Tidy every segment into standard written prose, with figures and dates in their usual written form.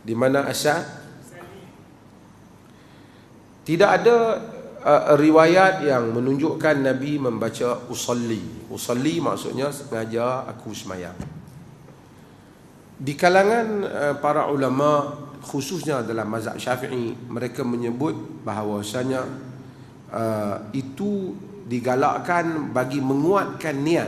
Di mana asal? Tidak ada riwayat yang menunjukkan Nabi membaca usalli. Usalli maksudnya sengaja aku semayang. Di kalangan para ulama, khususnya dalam mazhab Syafi'i, mereka menyebut bahawasanya itu digalakkan bagi menguatkan niat.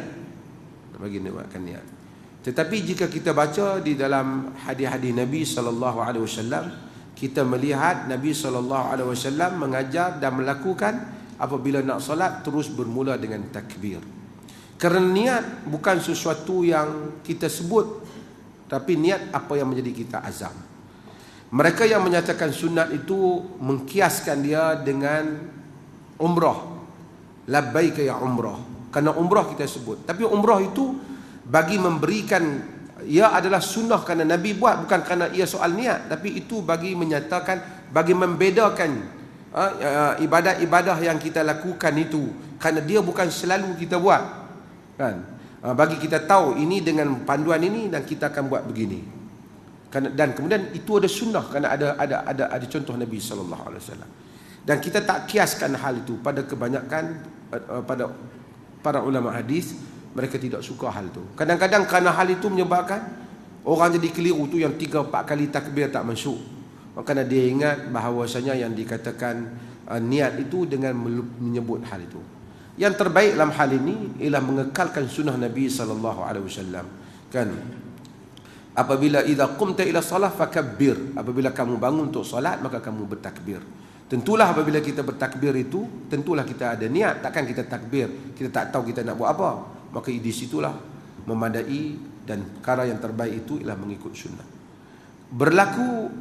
Tetapi jika kita baca di dalam hadis-hadis Nabi SAW, kita melihat Nabi SAW mengajar dan melakukan apabila nak solat terus bermula dengan takbir. Kerana niat bukan sesuatu yang kita sebut, tapi niat apa yang menjadi kita azam. Mereka yang menyatakan sunat itu mengkiaskan dia dengan umrah. Labbaika ya umrah. Kerana umrah kita sebut. Tapi umrah itu bagi memberikan, ia adalah sunnah kerana Nabi buat, bukan kerana ia soal niat, tapi itu bagi menyatakan, bagi membedakan ibadah-ibadah yang kita lakukan itu, kerana dia bukan selalu kita buat, kan? Bagi kita tahu ini dengan panduan ini dan kita akan buat begini. Dan kemudian itu ada sunnah kerana ada contoh Nabi sallallahu alaihi wasallam. Dan kita tak kiaskan hal itu pada kebanyakan pada para ulama hadis. Mereka tidak suka hal itu. Kadang-kadang kerana hal itu menyebabkan orang jadi keliru tu yang 3-4 kali takbir tak masuk. Kerana dia ingat bahawasanya yang dikatakan niat itu dengan menyebut hal itu. Yang terbaik dalam hal ini ialah mengekalkan sunnah Nabi sallallahu alaihi wasallam. Kan? Apabila idza qumta ila salah fakabbir. Apabila kamu bangun untuk solat maka kamu bertakbir. Tentulah apabila kita bertakbir itu, tentulah kita ada niat. Takkan kita takbir, kita tak tahu kita nak buat apa. Maka di situlah memadai, dan perkara yang terbaik itu ialah mengikut sunnah. Berlaku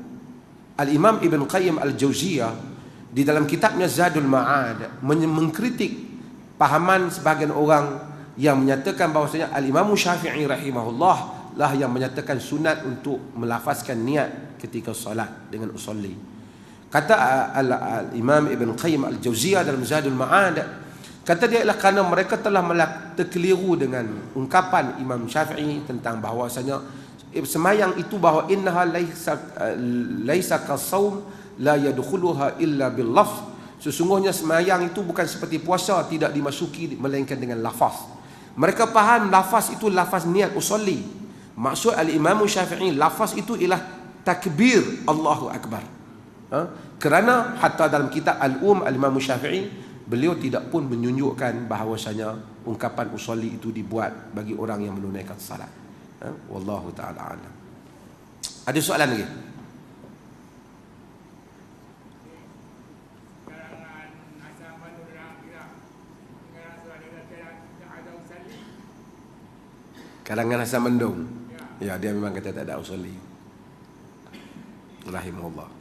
Al-Imam Ibn Qayyim Al-Jauziyah di dalam kitabnya Zadul Ma'ad mengkritik pahaman sebahagian orang yang menyatakan bahawasanya Al-Imam Syafi'i rahimahullah lah yang menyatakan sunat untuk melafazkan niat ketika salat dengan usolli. Kata Al-Imam Ibn Qayyim Al-Jauziyah dalam Zadul Ma'ad, kata dia ialah kerana mereka telah terkeliru dengan ungkapan Imam Syafi'i tentang bahawasanya semayang itu bahawa innaha laisa kasaum la yadkhuluha illa bil lafz. Sesungguhnya semayang itu bukan seperti puasa, tidak dimasuki melainkan dengan lafaz. Mereka faham lafaz itu lafaz niat usolli. Maksud Al-Imam Syafi'i lafaz itu ialah takbir Allahu Akbar. Kerana hatta dalam kitab Al-Um Al-Imam Syafi'i, beliau tidak pun menunjukkan bahawasanya ungkapan usolli itu dibuat bagi orang yang menunaikan salat. Wallahu ta'ala alam. Ada soalan lagi? Kalangan Hasan Mendung. Ya, dia memang kata tak ada usolli. Rahimahullah.